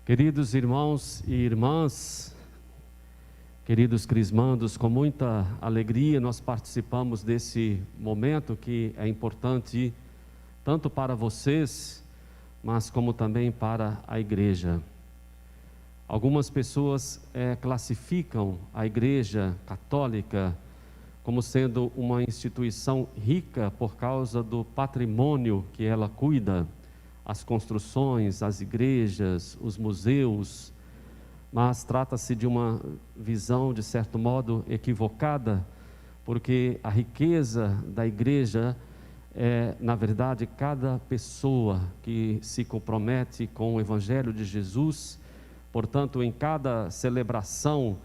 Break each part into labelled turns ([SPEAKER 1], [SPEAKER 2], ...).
[SPEAKER 1] Queridos irmãos e irmãs, queridos crismandos, com muita alegria nós participamos desse momento que é importante tanto para vocês, mas como também para a igreja. Algumas pessoas classificam a Igreja Católica como sendo uma instituição rica por causa do patrimônio que ela cuida, as construções, as igrejas, os museus, mas trata-se de uma visão, de certo modo, equivocada, porque a riqueza da igreja é, na verdade, cada pessoa que se compromete com o Evangelho de Jesus. Portanto, em cada celebração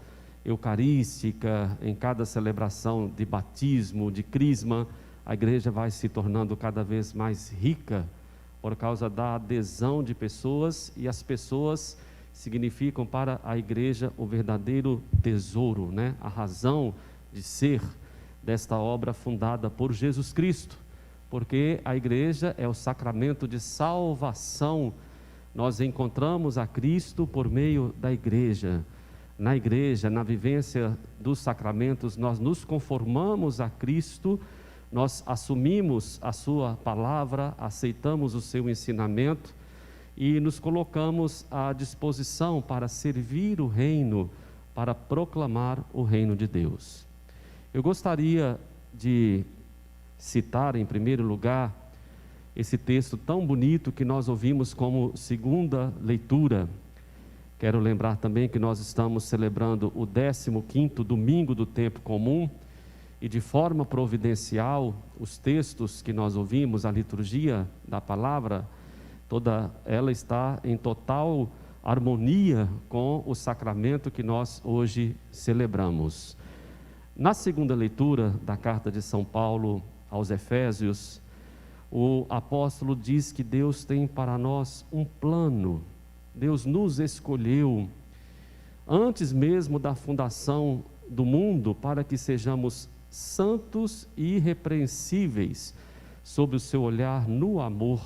[SPEAKER 1] eucarística, em cada celebração de batismo, de crisma, a igreja vai se tornando cada vez mais rica por causa da adesão de pessoas, e as pessoas significam para a igreja o verdadeiro tesouro, né? A razão de ser desta obra fundada por Jesus Cristo, porque a igreja é o sacramento de salvação. Nós encontramos a Cristo por meio da igreja. Na igreja, na vivência dos sacramentos, nós nos conformamos a Cristo, nós assumimos a sua palavra, aceitamos o seu ensinamento e nos colocamos à disposição para servir o reino, para proclamar o reino de Deus. Eu gostaria de citar, em primeiro lugar, esse texto tão bonito que nós ouvimos como segunda leitura. Quero lembrar também que nós estamos celebrando o 15º domingo do tempo comum, e de forma providencial, os textos que nós ouvimos, a liturgia da palavra, toda ela está em total harmonia com o sacramento que nós hoje celebramos. Na segunda leitura da carta de São Paulo aos Efésios, o apóstolo diz que Deus tem para nós um plano. Deus nos escolheu antes mesmo da fundação do mundo para que sejamos santos e irrepreensíveis sob o seu olhar no amor.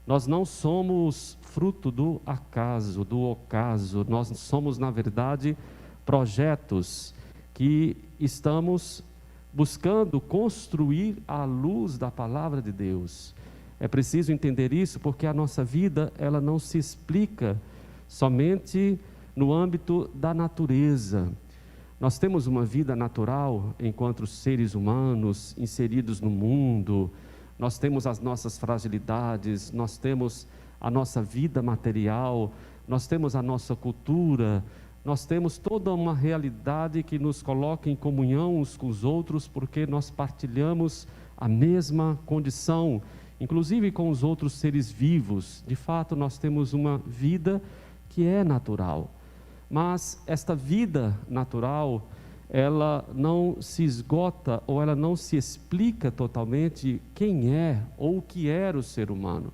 [SPEAKER 1] Nós não somos fruto do acaso, do ocaso. Nós somos, na verdade, projetos que estamos buscando construir à luz da palavra de Deus. É preciso entender isso, porque a nossa vida, ela não se explica somente no âmbito da natureza. Nós temos uma vida natural enquanto seres humanos inseridos no mundo. Nós temos as nossas fragilidades, nós temos a nossa vida material, nós temos a nossa cultura, nós temos toda uma realidade que nos coloca em comunhão uns com os outros, porque nós partilhamos a mesma condição, inclusive com os outros seres vivos. De fato, nós temos uma vida que é natural, mas esta vida natural, ela não se esgota, ou ela não se explica totalmente quem é ou o que era o ser humano.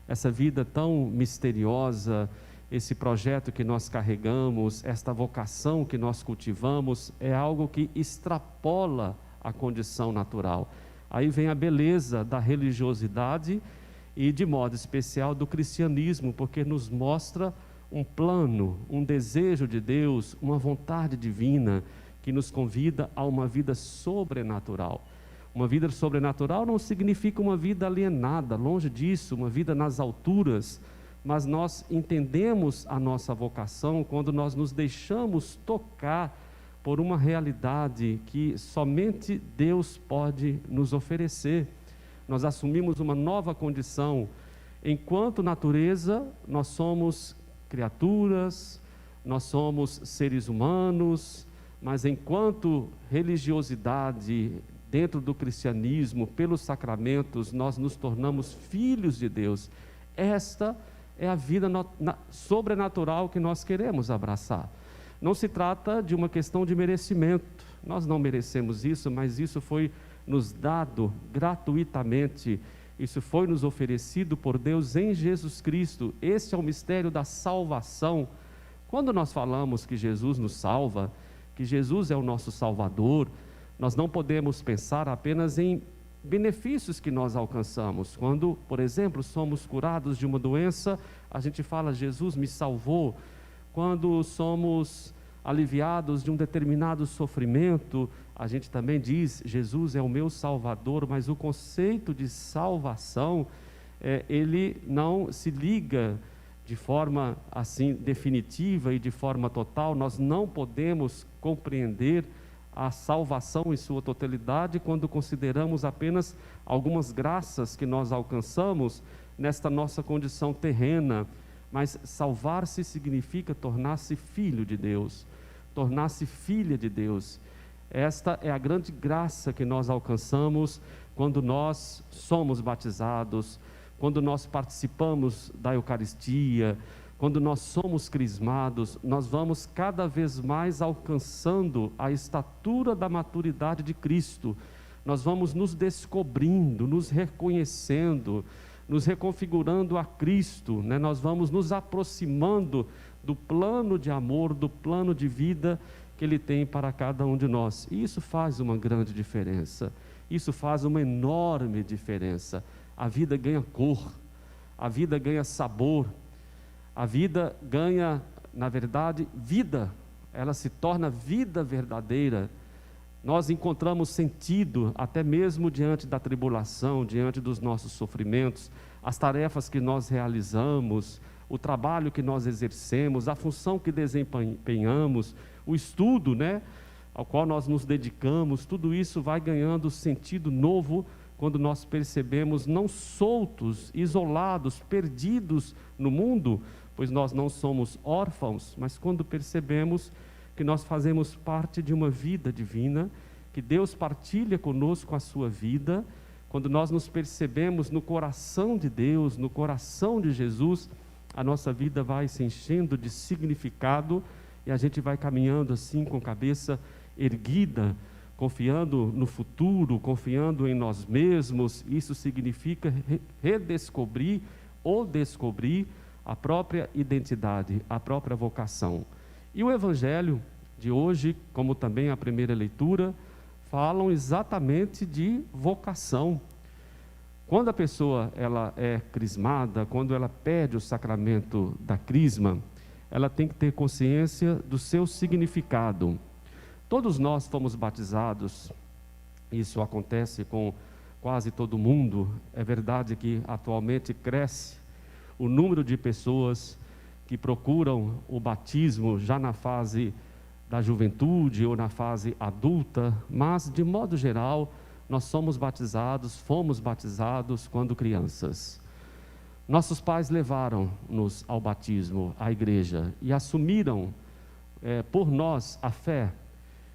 [SPEAKER 1] Essa vida tão misteriosa, esse projeto que nós carregamos, esta vocação que nós cultivamos, é algo que extrapola a condição natural. Aí vem a beleza da religiosidade e, de modo especial, do cristianismo, porque nos mostra um plano, um desejo de Deus, uma vontade divina que nos convida a uma vida sobrenatural. Uma vida sobrenatural não significa uma vida alienada, longe disso, uma vida nas alturas, mas nós entendemos a nossa vocação quando nós nos deixamos tocar por uma realidade que somente Deus pode nos oferecer. Nós assumimos uma nova condição. Enquanto natureza, nós somos criaturas, nós somos seres humanos, mas enquanto religiosidade, dentro do cristianismo, pelos sacramentos, nós nos tornamos filhos de Deus. Esta é a vida sobrenatural que nós queremos abraçar. Não se trata de uma questão de merecimento. Nós não merecemos isso, mas isso foi nos dado gratuitamente. Isso foi nos oferecido por Deus em Jesus Cristo. Esse é o mistério da salvação. Quando nós falamos que Jesus nos salva, que Jesus é o nosso Salvador, nós não podemos pensar apenas em benefícios que nós alcançamos. Quando, por exemplo, somos curados de uma doença, a gente fala Jesus me salvou. Quando somos aliviados de um determinado sofrimento, a gente também diz Jesus é o meu Salvador, mas o conceito de salvação, ele não se liga de forma assim definitiva e de forma total. Nós não podemos compreender a salvação em sua totalidade quando consideramos apenas algumas graças que nós alcançamos nesta nossa condição terrena. Mas salvar-se significa tornar-se filho de Deus, tornar-se filha de Deus. Esta é a grande graça que nós alcançamos quando nós somos batizados, quando nós participamos da Eucaristia, quando nós somos crismados. Nós vamos cada vez mais alcançando a estatura da maturidade de Cristo. Nós vamos nos descobrindo, nos reconhecendo, nos reconfigurando a Cristo, né? Nós vamos nos aproximando do plano de amor, do plano de vida que Ele tem para cada um de nós. E isso faz uma grande diferença, isso faz uma enorme diferença. A vida ganha cor, a vida ganha sabor, a vida ganha, na verdade, vida. Ela se torna vida verdadeira. Nós encontramos sentido até mesmo diante da tribulação, diante dos nossos sofrimentos, as tarefas que nós realizamos, o trabalho que nós exercemos, a função que desempenhamos, o estudo, né, ao qual nós nos dedicamos. Tudo isso vai ganhando sentido novo quando nós percebemos, não soltos, isolados, perdidos no mundo, pois nós não somos órfãos, mas quando percebemos que nós fazemos parte de uma vida divina, que Deus partilha conosco a sua vida. Quando nós nos percebemos no coração de Deus, no coração de Jesus, a nossa vida vai se enchendo de significado e a gente vai caminhando assim com a cabeça erguida, confiando no futuro, confiando em nós mesmos. Isso significa redescobrir ou descobrir a própria identidade, a própria vocação. E o Evangelho de hoje, como também a primeira leitura, falam exatamente de vocação. Quando a pessoa ela é crismada, quando ela pede o sacramento da crisma, ela tem que ter consciência do seu significado. Todos nós fomos batizados, isso acontece com quase todo mundo. É verdade que atualmente cresce o número de pessoas que procuram o batismo já na fase da juventude ou na fase adulta, mas de modo geral nós fomos batizados quando crianças. Nossos pais levaram-nos ao batismo, à igreja, e assumiram por nós a fé,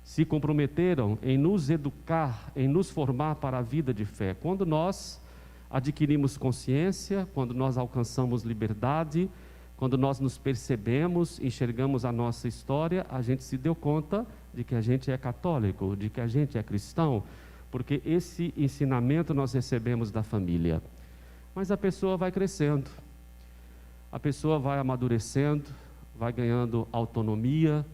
[SPEAKER 1] se comprometeram em nos educar, em nos formar para a vida de fé. Quando nós adquirimos consciência, quando nós alcançamos liberdade, quando nós nos percebemos, enxergamos a nossa história, a gente se deu conta de que a gente é católico, de que a gente é cristão, porque esse ensinamento nós recebemos da família. Mas a pessoa vai crescendo, a pessoa vai amadurecendo, vai ganhando autonomia,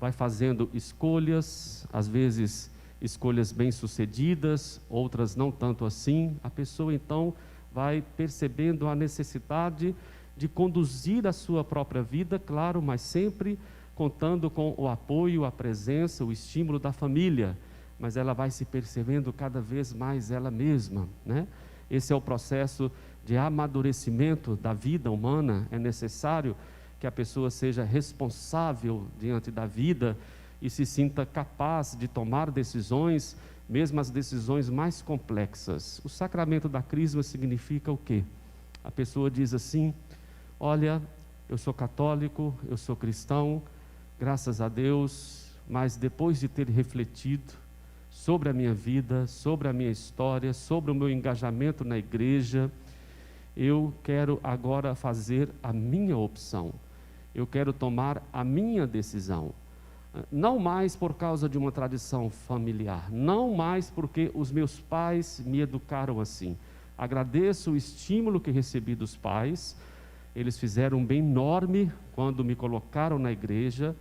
[SPEAKER 1] vai fazendo escolhas, às vezes escolhas bem-sucedidas, outras não tanto assim. A pessoa então vai percebendo a necessidade de conduzir a sua própria vida, claro, mas sempre contando com o apoio, a presença, o estímulo da família. Mas ela vai se percebendo cada vez mais ela mesma, né? Esse é o processo de amadurecimento da vida humana. É necessário que a pessoa seja responsável diante da vida e se sinta capaz de tomar decisões, mesmo as decisões mais complexas. O sacramento da crisma significa o quê? A pessoa diz assim: olha, eu sou católico, eu sou cristão, graças a Deus, mas depois de ter refletido sobre a minha vida, sobre a minha história, sobre o meu engajamento na igreja, eu quero agora fazer a minha opção, eu quero tomar a minha decisão. Não mais por causa de uma tradição familiar, não mais porque os meus pais me educaram assim. Agradeço o estímulo que recebi dos pais, eles fizeram um bem enorme quando me colocaram na igreja.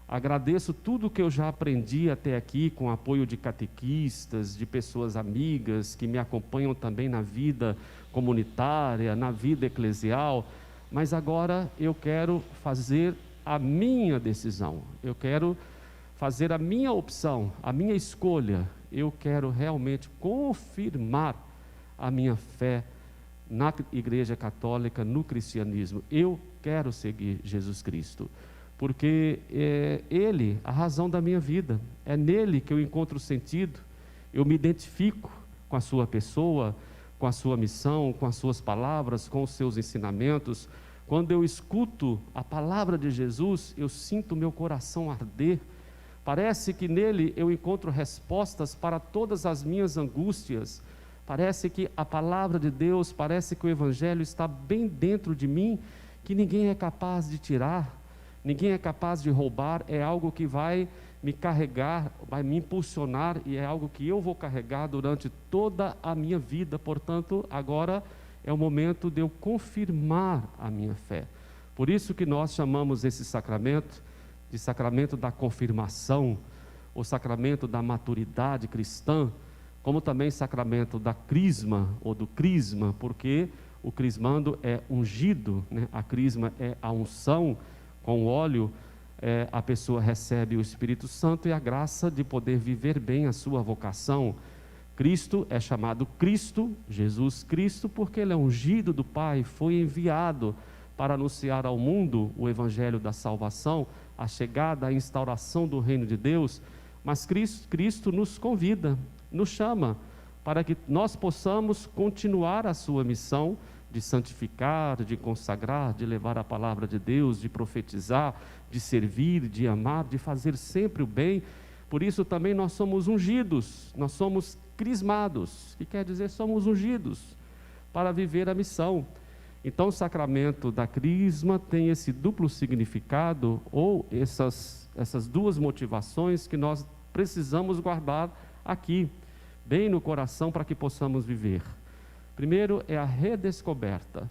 [SPEAKER 1] Agradeço tudo que eu já aprendi até aqui, com o apoio de catequistas, de pessoas amigas que me acompanham também na vida comunitária, na vida eclesial. mas agora eu quero fazer a minha decisão, eu quero fazer a minha opção, a minha escolha. Eu quero realmente confirmar a minha fé na Igreja Católica, no cristianismo. Eu quero seguir Jesus Cristo, porque é Ele a razão da minha vida, é nele que eu encontro sentido, eu me identifico com a sua pessoa, com a sua missão, com as suas palavras, com os seus ensinamentos. Quando eu escuto a palavra de Jesus, eu sinto meu coração arder. Parece que nele eu encontro respostas para todas as minhas angústias. Parece que a palavra de Deus, parece que o Evangelho está bem dentro de mim, que ninguém é capaz de tirar, ninguém é capaz de roubar. É algo que vai me carregar, vai me impulsionar, e é algo que eu vou carregar durante toda a minha vida. Portanto, agora é o momento de eu confirmar a minha fé. Por isso que nós chamamos esse sacramento de sacramento da confirmação, ou sacramento da maturidade cristã, como também sacramento da crisma, ou do crisma, porque o crismando é ungido, né? A crisma é a unção, com o óleo a pessoa recebe o Espírito Santo e a graça de poder viver bem a sua vocação. Cristo é chamado Cristo, Jesus Cristo, porque Ele é ungido do Pai, foi enviado para anunciar ao mundo o Evangelho da salvação, a chegada, a instauração do reino de Deus. Mas Cristo nos convida, nos chama, para que nós possamos continuar a sua missão de santificar, de consagrar, de levar a palavra de Deus, de profetizar, de servir, de amar, de fazer sempre o bem. Por isso também nós somos ungidos, nós somos crismados, que quer dizer somos ungidos para viver a missão. Então o sacramento da crisma tem esse duplo significado, ou essas duas motivações que nós precisamos guardar aqui, bem no coração, para que possamos viver. Primeiro é a redescoberta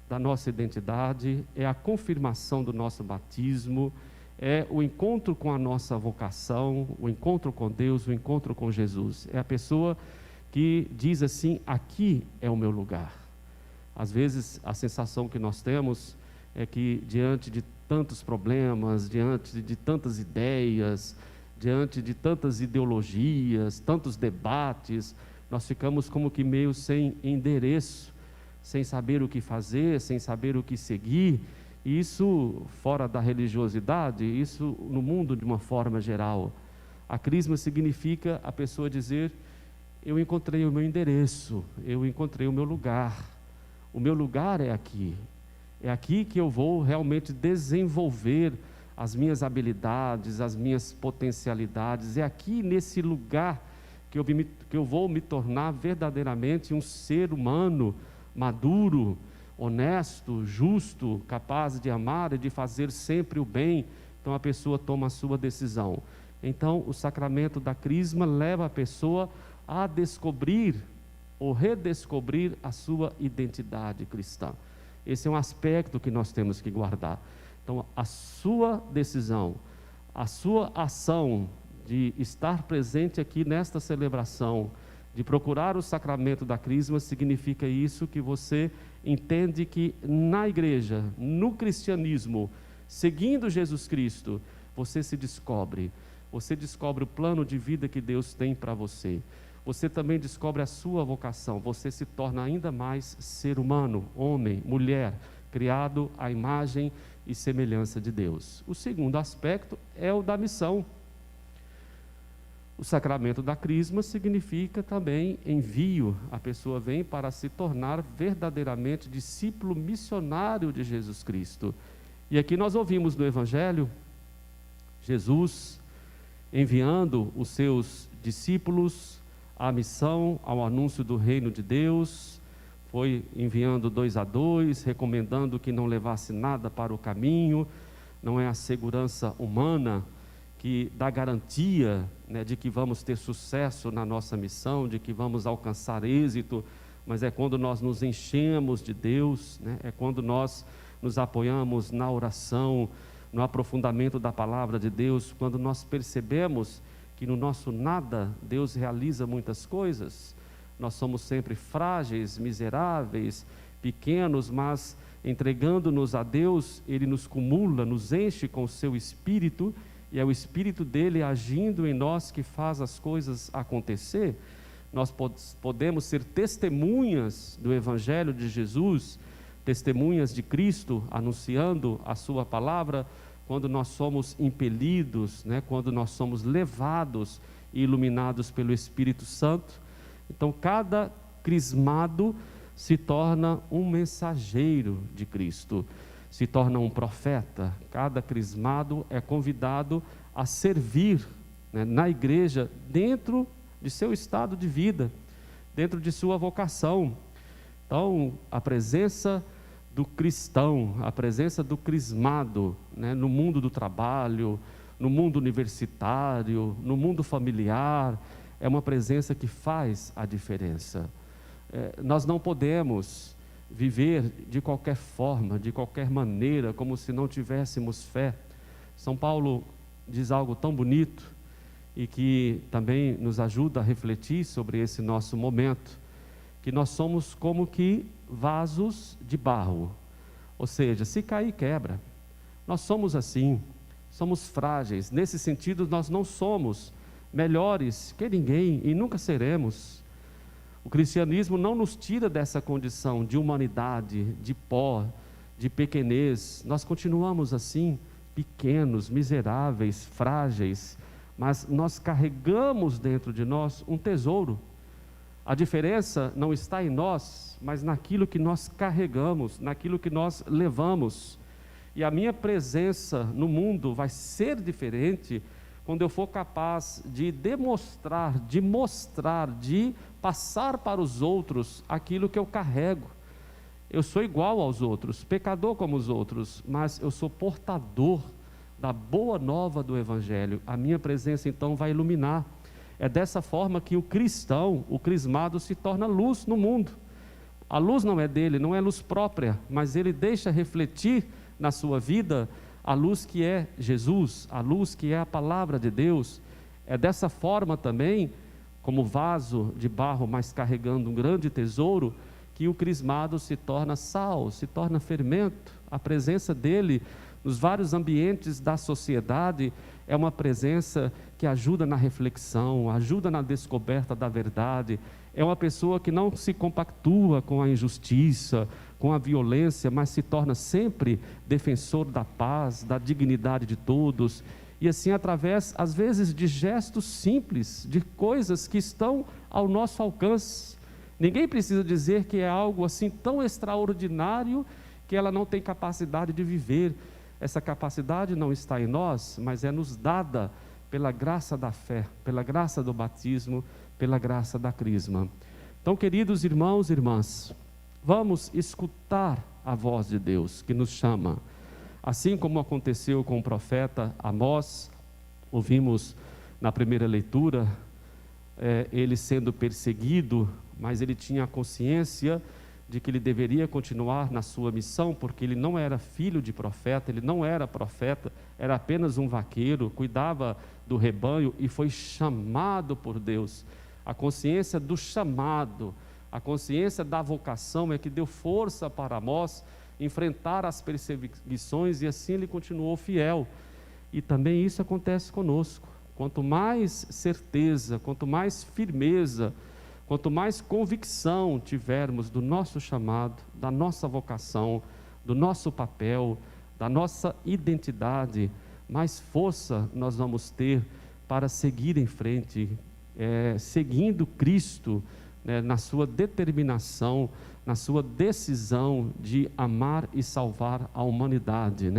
[SPEAKER 1] da nossa identidade, é a confirmação do nosso batismo, é o encontro com a nossa vocação, o encontro com Deus, o encontro com Jesus. É a pessoa que diz assim: aqui é o meu lugar. Às vezes a sensação que nós temos é que diante de tantos problemas, diante de tantas ideias, diante de tantas ideologias, tantos debates, nós ficamos como que meio sem endereço, sem saber o que fazer, sem saber o que seguir. E isso fora da religiosidade, isso no mundo de uma forma geral. A crisma significa a pessoa dizer: eu encontrei o meu endereço, eu encontrei o meu lugar. O meu lugar é aqui que eu vou realmente desenvolver as minhas habilidades, as minhas potencialidades. É aqui nesse lugar que eu vou me tornar verdadeiramente um ser humano maduro, honesto, justo, capaz de amar e de fazer sempre o bem. Então a pessoa toma a sua decisão. Então o sacramento da crisma leva a pessoa a descobrir ou redescobrir a sua identidade cristã. Esse é um aspecto que nós temos que guardar. Então a sua decisão, a sua ação de estar presente aqui nesta celebração, de procurar o sacramento da crisma, significa isso, que você entende que na igreja, no cristianismo, seguindo Jesus Cristo, você se descobre, você descobre o plano de vida que Deus tem para você. Você também descobre a sua vocação, você se torna ainda mais ser humano, homem, mulher, criado à imagem e semelhança de Deus. O segundo aspecto é o da missão. O sacramento da crisma significa também envio. A pessoa vem para se tornar verdadeiramente discípulo missionário de Jesus Cristo. E aqui nós ouvimos no Evangelho Jesus enviando os seus discípulos à missão, ao anúncio do reino de Deus. Foi enviando 2 a 2, recomendando que não levasse nada para o caminho. Não é a segurança humana que dá garantia, né, de que vamos ter sucesso na nossa missão, de que vamos alcançar êxito, mas é quando nós nos enchemos de Deus, né, é quando nós nos apoiamos na oração, no aprofundamento da palavra de Deus, quando nós percebemos que no nosso nada Deus realiza muitas coisas. Nós somos sempre frágeis, miseráveis, pequenos, mas entregando-nos a Deus, Ele nos cumula, nos enche com o seu Espírito, e é o Espírito dele agindo em nós que faz as coisas acontecer. Nós podemos ser testemunhas do Evangelho de Jesus, testemunhas de Cristo, anunciando a sua palavra, quando nós somos impelidos, quando nós somos levados e iluminados pelo Espírito Santo. Então, cada crismado se torna um mensageiro de Cristo, se torna um profeta. Cada crismado é convidado a servir na igreja, dentro de seu estado de vida, dentro de sua vocação. Então, a presença do cristão, a presença do crismado, no mundo do trabalho, no mundo universitário, no mundo familiar, é uma presença que faz a diferença. Nós não podemos viver de qualquer forma, de qualquer maneira, como se não tivéssemos fé. São Paulo diz algo tão bonito e que também nos ajuda a refletir sobre esse nosso momento, que nós somos como que vasos de barro, ou seja, se cair, quebra. Nós somos assim, somos frágeis. Nesse sentido, nós não somos melhores que ninguém e nunca seremos. O cristianismo não nos tira dessa condição de humanidade, de pó, de pequenez. Nós continuamos assim, pequenos, miseráveis, frágeis, mas nós carregamos dentro de nós um tesouro. A diferença não está em nós, mas naquilo que nós carregamos, naquilo que nós levamos. E a minha presença no mundo vai ser diferente quando eu for capaz de demonstrar, de mostrar, de passar para os outros aquilo que eu carrego. Eu sou igual aos outros, pecador como os outros, mas eu sou portador da boa nova do Evangelho. A minha presença então vai iluminar. É dessa forma que o cristão, o crismado, se torna luz no mundo. A luz não é dele, não é luz própria, mas ele deixa refletir na sua vida a luz que é Jesus, a luz que é a palavra de Deus. É dessa forma também, como vaso de barro, mas carregando um grande tesouro, que o crismado se torna sal, se torna fermento. A presença dele nos vários ambientes da sociedade é uma presença que ajuda na reflexão, ajuda na descoberta da verdade. É uma pessoa que não se compactua com a injustiça, com a violência, mas se torna sempre defensor da paz, da dignidade de todos. E assim, através, às vezes, de gestos simples, de coisas que estão ao nosso alcance. Ninguém precisa dizer que é algo assim tão extraordinário que ela não tem capacidade de viver. Essa capacidade não está em nós, mas é nos dada pela graça da fé, pela graça do batismo, pela graça da crisma. Então, queridos irmãos e irmãs, vamos escutar a voz de Deus que nos chama. Assim como aconteceu com o profeta Amós, ouvimos na primeira leitura, ele sendo perseguido, mas ele tinha a consciência de que ele deveria continuar na sua missão, porque ele não era filho de profeta, ele não era profeta, era apenas um vaqueiro, cuidava do rebanho e foi chamado por Deus. A consciência do chamado, a consciência da vocação é que deu força para Amós enfrentar as perseguições, e assim ele continuou fiel. E também isso acontece conosco. Quanto mais certeza, quanto mais firmeza, quanto mais convicção tivermos do nosso chamado, da nossa vocação, do nosso papel, da nossa identidade, mais força nós vamos ter para seguir em frente, seguindo Cristo, na sua determinação, na sua decisão de amar e salvar a humanidade,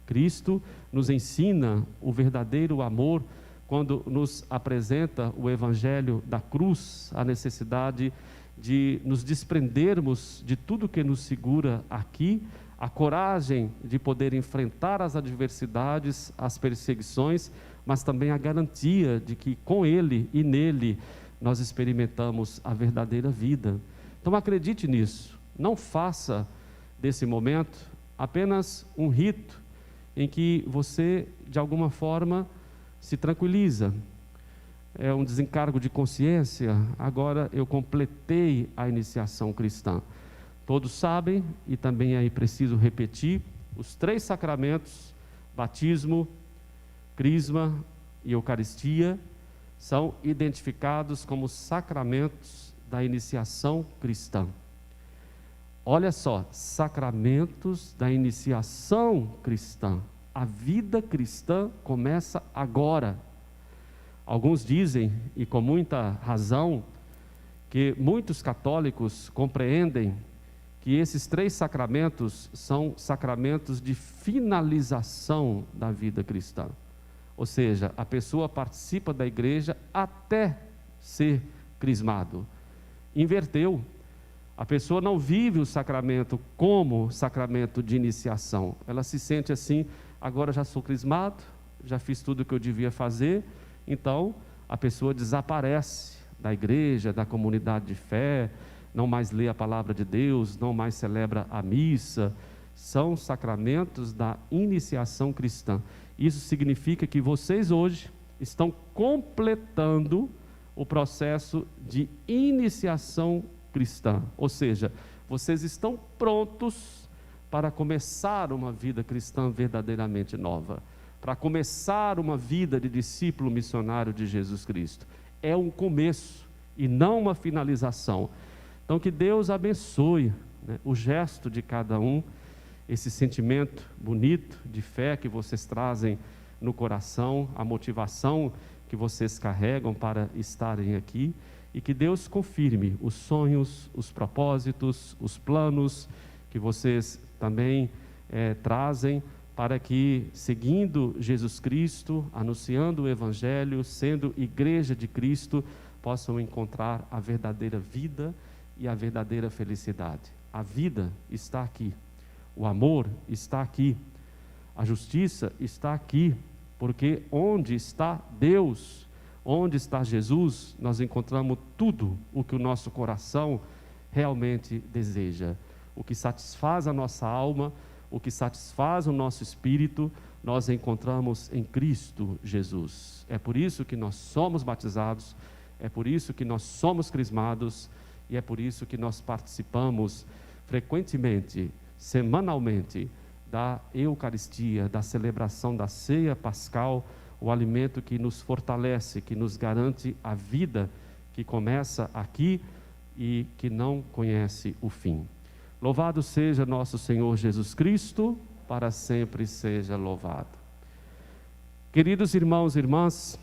[SPEAKER 1] Cristo nos ensina o verdadeiro amor quando nos apresenta o Evangelho da cruz, a necessidade de nos desprendermos de tudo que nos segura aqui, a coragem de poder enfrentar as adversidades, as perseguições, mas também a garantia de que com Ele e nele nós experimentamos a verdadeira vida. Então acredite nisso, não faça desse momento apenas um rito em que você, de alguma forma, se tranquiliza. É um desencargo de consciência, agora eu completei a iniciação cristã. Todos sabem, e também aí preciso repetir, os 3 sacramentos, batismo, crisma e eucaristia, são identificados como sacramentos da iniciação cristã. Olha só, sacramentos da iniciação cristã. A vida cristã começa agora. Alguns dizem, e com muita razão, que muitos católicos compreendem que esses 3 sacramentos são sacramentos de finalização da vida cristã. Ou seja, a pessoa participa da igreja até ser crismado. Inverteu. A pessoa não vive o sacramento como sacramento de iniciação. Ela se sente assim, agora já sou crismado, já fiz tudo o que eu devia fazer, então a pessoa desaparece da igreja, da comunidade de fé, não mais lê a palavra de Deus, não mais celebra a missa. São sacramentos da iniciação cristã. Isso significa que vocês hoje estão completando o processo de iniciação cristã, ou seja, vocês estão prontos para começar uma vida cristã verdadeiramente nova, para começar uma vida de discípulo missionário de Jesus Cristo. É um começo e não uma finalização. Então que Deus abençoe, né, o gesto de cada um, esse sentimento bonito de fé que vocês trazem no coração, a motivação que vocês carregam para estarem aqui, e que Deus confirme os sonhos, os propósitos, os planos que vocês também trazem, para que, seguindo Jesus Cristo, anunciando o Evangelho, sendo igreja de Cristo, possam encontrar a verdadeira vida e a verdadeira felicidade. A vida está aqui, o amor está aqui, a justiça está aqui, porque onde está Deus, onde está Jesus, nós encontramos tudo o que o nosso coração realmente deseja. O que satisfaz a nossa alma, o que satisfaz o nosso espírito, nós encontramos em Cristo Jesus. É por isso que nós somos batizados, é por isso que nós somos crismados, e é por isso que nós participamos frequentemente, semanalmente, da Eucaristia, da celebração da ceia pascal, o alimento que nos fortalece, que nos garante a vida que começa aqui e que não conhece o fim. Louvado seja nosso Senhor Jesus Cristo, para sempre seja louvado. Queridos irmãos e irmãs,